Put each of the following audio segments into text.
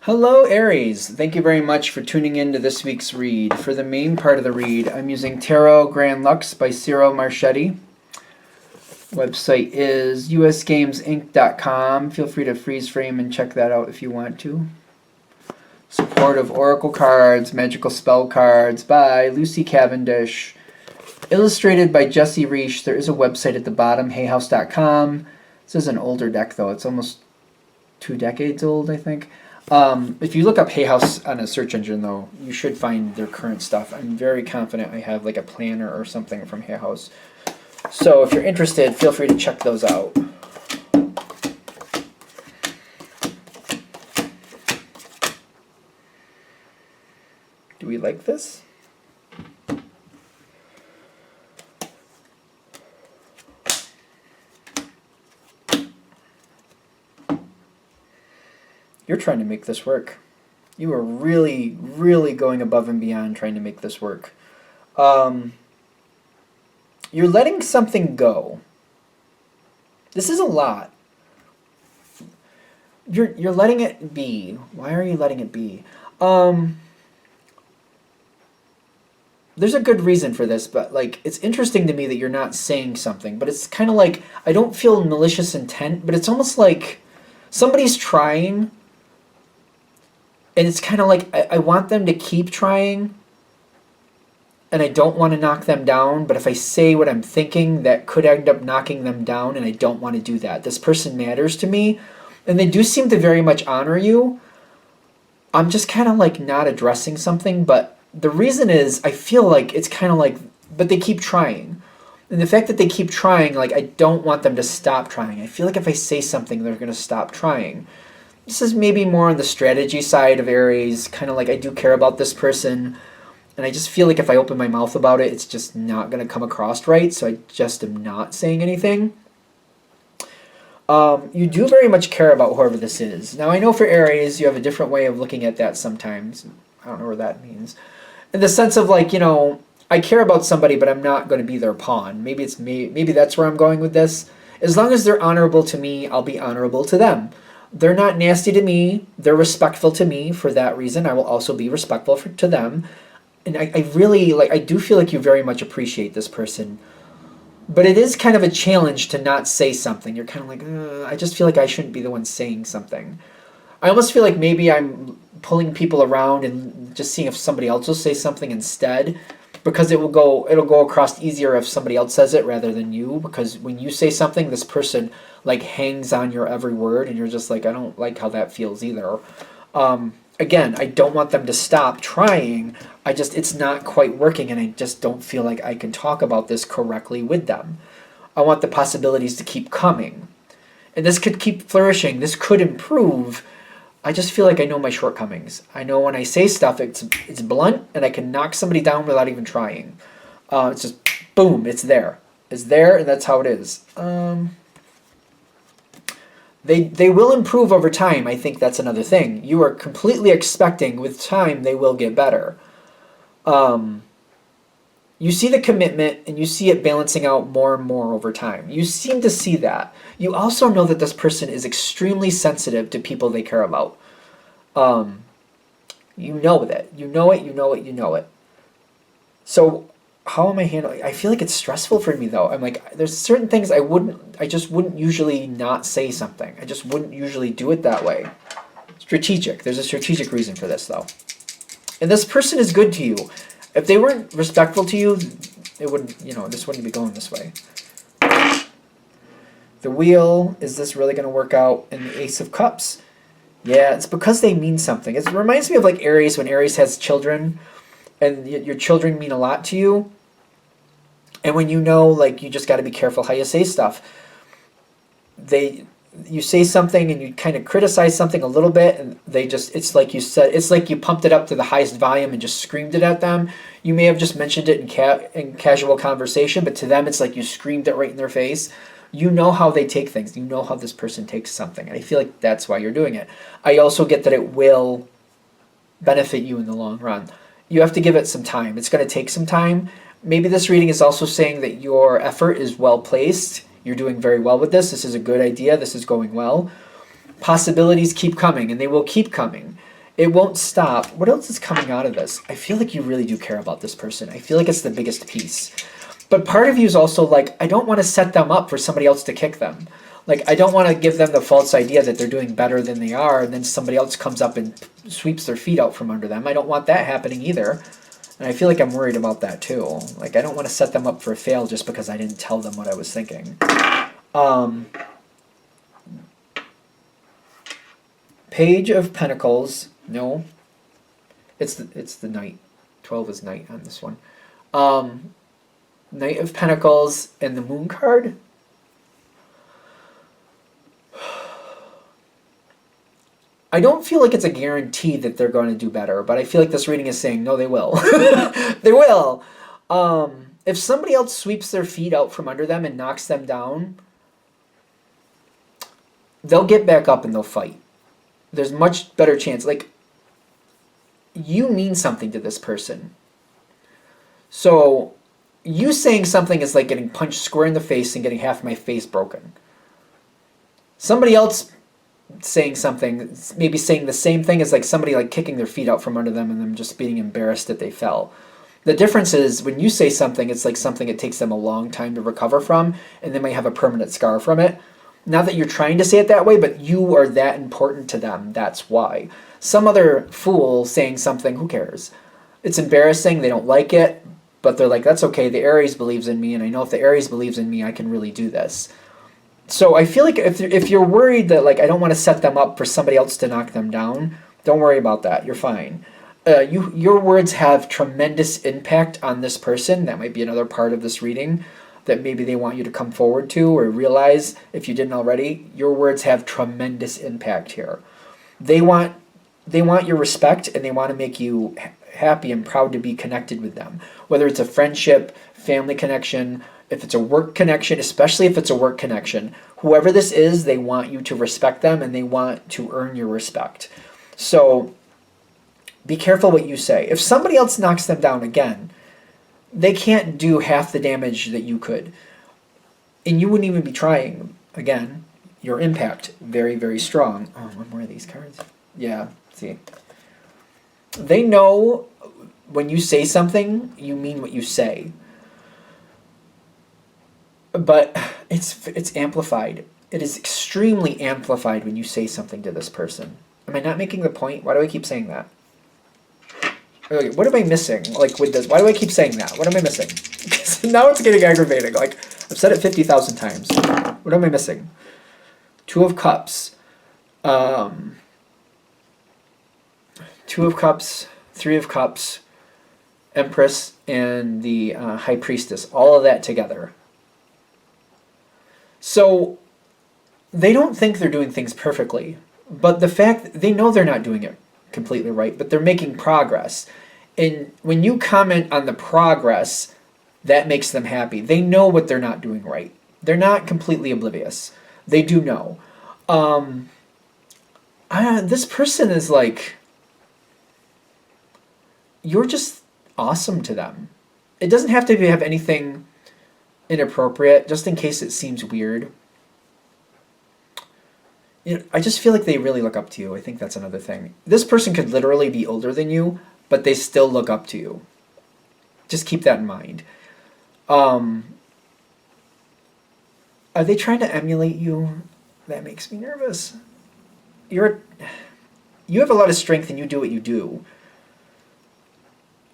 Hello, Aries. Thank you very much for tuning in to this week's read. For the main part of the read, I'm using Tarot Grand Lux by Ciro Marchetti. Website is usgamesinc.com. Feel free to freeze frame and check that out if you want to. Support of Oracle cards, magical spell cards by Lucy Cavendish. Illustrated by Jesse Reish. There is a website at the bottom, hayhouse.com. This is an older deck, though. It's almost 2 decades old, I think. If you look up Hay House on a search engine, though, you should find their current stuff. I'm very confident I have like a planner or something from Hay House. So if you're interested, feel free to check those out. Do we like this? You're trying to make this work. You are really, really going above and beyond trying to make this work. You're letting something go. This is a lot. You're letting it be. Why are you letting it be? There's a good reason for this, but like it's interesting to me that you're not saying something. But it's kind of like I don't feel malicious intent, but it's almost like somebody's trying. And it's kind of like, I want them to keep trying, and I don't want to knock them down, but if I say what I'm thinking, that could end up knocking them down, and I don't want to do that. This person matters to me, and they do seem to very much honor you. I'm just kind of like not addressing something, but the reason is, I feel like it's kind of like, but they keep trying. And the fact that they keep trying, like I don't want them to stop trying. I feel like if I say something, they're going to stop trying. This is maybe more on the strategy side of Aries, kind of like I do care about this person, and I just feel like if I open my mouth about it, it's just not going to come across right, so I just am not saying anything. You do very much care about whoever this is. Now, I know for Aries, you have a different way of looking at that sometimes. I don't know what that means. In the sense of like, I care about somebody, but I'm not going to be their pawn. Maybe that's where I'm going with this. As long as they're honorable to me, I'll be honorable to them. They're not nasty to me. They're respectful to me. For that reason, I will also be respectful to them. And I really, I do feel like you very much appreciate this person. But it is kind of a challenge to not say something. You're kind of like, I just feel like I shouldn't be the one saying something. I almost feel like maybe I'm pulling people around and just seeing if somebody else will say something instead. Because it'll go across easier if somebody else says it rather than you. Because when you say something, this person like hangs on your every word, and you're just like, I don't like how that feels either. Again, I don't want them to stop trying. It's not quite working, and I just don't feel like I can talk about this correctly with them. I want the possibilities to keep coming, and this could keep flourishing. This could improve. I just feel like I know my shortcomings. I know when I say stuff, it's blunt, and I can knock somebody down without even trying. It's just, boom, it's there. It's there, and that's how it is. They will improve over time. I think that's another thing. You are completely expecting with time they will get better. You see the commitment, and you see it balancing out more and more over time. You seem to see that. You also know that this person is extremely sensitive to people they care about. You know that. You know it. So how am I handling? I feel like it's stressful for me, though. I'm like, there's certain things I just wouldn't usually not say something. I just wouldn't usually do it that way. Strategic. There's a strategic reason for this, though. And this person is good to you. If they weren't respectful to you, it wouldn't, this wouldn't be going this way. The Wheel, is this really going to work out? And the Ace of Cups. Yeah, it's because they mean something. It reminds me of like Aries, when Aries has children, and your children mean a lot to you. And when you just got to be careful how you say stuff. You say something and you kind of criticize something a little bit, and it's like you said, it's like you pumped it up to the highest volume and just screamed it at them. You may have just mentioned it in casual conversation, but to them it's like you screamed it right in their face. You know how they take things. You know how this person takes something. And I feel like that's why you're doing it. I also get that it will benefit you in the long run. You have to give it some time. It's going to take some time. Maybe this reading is also saying that your effort is well placed. You're doing very well with this. This is a good idea. This is going well. Possibilities keep coming, and they will keep coming. It won't stop. What else is coming out of this? I feel like you really do care about this person. I feel like it's the biggest piece. But part of you is also like, I don't want to set them up for somebody else to kick them. Like, I don't want to give them the false idea that they're doing better than they are, and then somebody else comes up and sweeps their feet out from under them. I don't want that happening either. And I feel like I'm worried about that too. Like, I don't want to set them up for a fail just because I didn't tell them what I was thinking. Page of Pentacles. No. It's the Knight. 12 is Knight on this one. Knight of Pentacles and the Moon card. I don't feel like it's a guarantee that they're going to do better, but I feel like this reading is saying, no, they will. They will. If somebody else sweeps their feet out from under them and knocks them down, they'll get back up and they'll fight. There's much better chance. Like, you mean something to this person. So, you saying something is like getting punched square in the face and getting half my face broken. Somebody else saying something, maybe saying the same thing, as like somebody like kicking their feet out from under them and them just being embarrassed that they fell. The difference is when you say something, it's like something it takes them a long time to recover from, and they might have a permanent scar from it. Not that you're trying to say it that way, but you are that important to them. That's why. Some other fool saying something, who cares? It's embarrassing, they don't like it, but they're like, that's okay, the Aries believes in me, and I know if the Aries believes in me, I can really do this. So I feel like if you're worried that, like, I don't want to set them up for somebody else to knock them down, don't worry about that. You're fine. Your words have tremendous impact on this person. That might be another part of this reading that maybe they want you to come forward to or realize if you didn't already. Your words have tremendous impact here. They want your respect, and they want to make you happy and proud to be connected with them. Whether it's a friendship, family connection, if it's a work connection, especially if it's a work connection, whoever this is, they want you to respect them and they want to earn your respect. So be careful what you say. If somebody else knocks them down again, they can't do half the damage that you could. And you wouldn't even be trying. Again, your impact, very, very strong. Oh, one more of these cards. Yeah, see. They know when you say something, you mean what you say. But it's amplified. It is extremely amplified when you say something to this person. Am I not making the point? Why do I keep saying that? Okay, what am I missing? Like with this, why do I keep saying that? What am I missing? Now it's getting aggravating. Like, I've said it 50,000 times. What am I missing? Two of Cups. Two of Cups, Three of Cups, Empress, and the High Priestess. All of that together. So they don't think they're doing things perfectly, but the fact they know they're not doing it completely right, but they're making progress. And when you comment on the progress, that makes them happy. They know what they're not doing right. They're not completely oblivious. They do know. This person is like, you're just awesome to them. It doesn't have to have anything inappropriate, just in case it seems weird. You know, I just feel like they really look up to you. I think that's another thing. This person could literally be older than you, but they still look up to you. Just keep that in mind. Are they trying to emulate you? That makes me nervous. You have a lot of strength and you do what you do.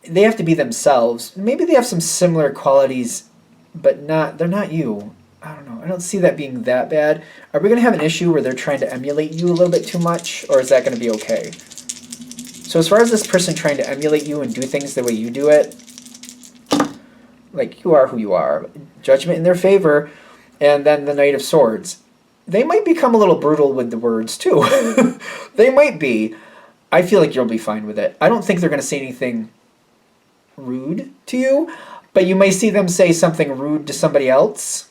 They have to be themselves. Maybe they have some similar qualities, but they're not you. I don't know. I don't see that being that bad. Are we going to have an issue where they're trying to emulate you a little bit too much, or is that going to be okay? So as far as this person trying to emulate you and do things the way you do it, like, you are who you are. Judgment in their favor, and then the Knight of Swords. They might become a little brutal with the words, too. They might be. I feel like you'll be fine with it. I don't think they're going to say anything rude to you, but you may see them say something rude to somebody else.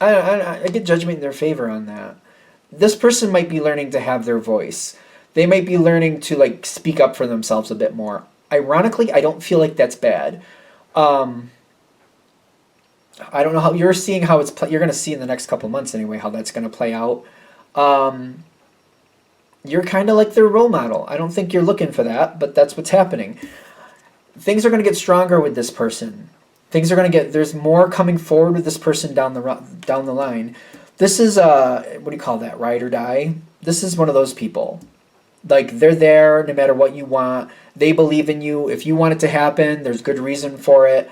I get judgment in their favor on that. This person might be learning to have their voice. They might be learning to, like, speak up for themselves a bit more. Ironically, I don't feel like that's bad. I don't know how you're seeing how you're going to see in the next couple months anyway how that's going to play out. You're kind of like their role model. I don't think you're looking for that, but that's what's happening. Things are going to get stronger with this person. Things are going to get, there's more coming forward with this person down the line. This is what do you call that? Ride or die. This is one of those people. Like, they're there no matter what you want. They believe in you. If you want it to happen, there's good reason for it.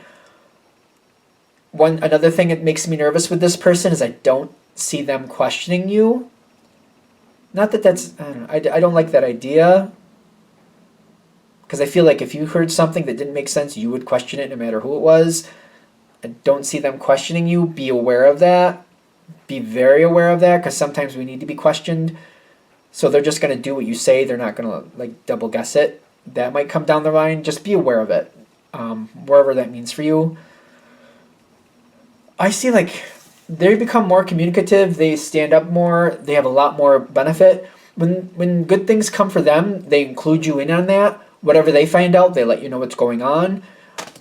Another thing that makes me nervous with this person is I don't see them questioning you. Not that that's, I don't know, I don't like that idea. Because I feel like if you heard something that didn't make sense, you would question it no matter who it was. I don't see them questioning you. Be aware of that. Be very aware of that, because sometimes we need to be questioned. So they're just going to do what you say. They're not going to like double guess it. That might come down the line. Just be aware of it, wherever that means for you. I see like they become more communicative. They stand up more. They have a lot more benefit. When good things come for them, they include you in on that. Whatever they find out, they let you know what's going on.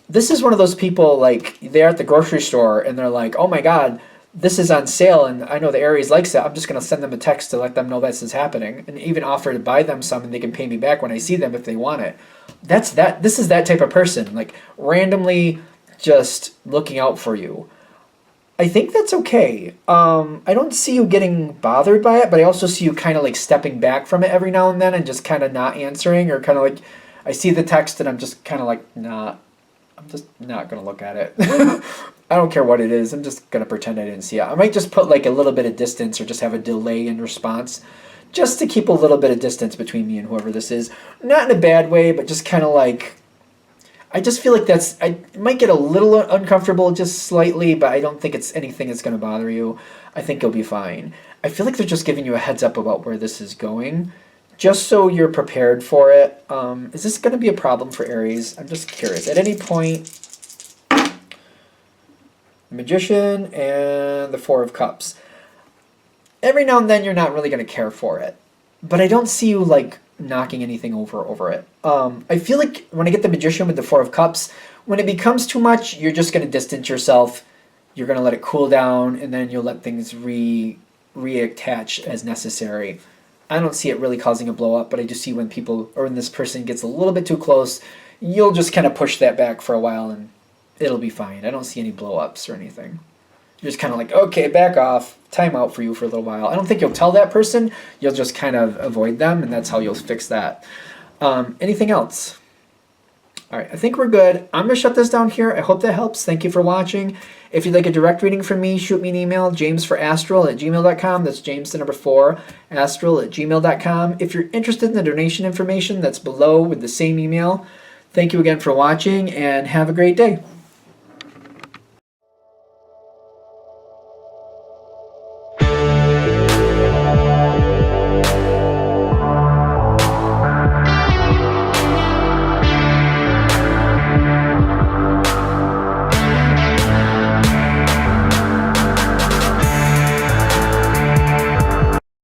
This is one of those people, like, they're at the grocery store and they're like, oh my God, this is on sale, and I know the Aries likes that. I'm just going to send them a text to let them know this is happening, and even offer to buy them some, and they can pay me back when I see them if they want it. This is that type of person, like, randomly just looking out for you. I think that's okay. I don't see you getting bothered by it, but I also see you kind of like stepping back from it every now and then and just kind of not answering, or kind of like, I see the text and I'm just kind of like, I'm just not going to look at it. I don't care what it is. I'm just going to pretend I didn't see it. I might just put like a little bit of distance, or just have a delay in response, just to keep a little bit of distance between me and whoever this is. Not in a bad way, but just kind of like, I just feel like I might get a little uncomfortable, just slightly, but I don't think it's anything that's going to bother you. I think you'll be fine. I feel like they're just giving you a heads up about where this is going, just so you're prepared for it. Is this going to be a problem for Aries? I'm just curious. At any point, the Magician and the Four of Cups. Every now and then you're not really going to care for it, but I don't see you like knocking anything over it. I feel like when I get the Magician with the Four of Cups, when it becomes too much, you're just going to distance yourself. You're going to let it cool down, and then you'll let things reattach as necessary. I don't see it really causing a blow up, but I just see when people, or when this person gets a little bit too close, you'll just kind of push that back for a while and it'll be fine. I don't see any blow ups or anything. You're just kind of like, okay, back off, time out for you for a little while. I don't think you'll tell that person. You'll just kind of avoid them, and that's how you'll fix that. Anything else? All right, I think we're good. I'm going to shut this down here. I hope that helps. Thank you for watching. If you'd like a direct reading from me, shoot me an email, jamesforastral@gmail.com. That's James, the number 4, astral@gmail.com. If you're interested in the donation information, that's below with the same email. Thank you again for watching, and have a great day.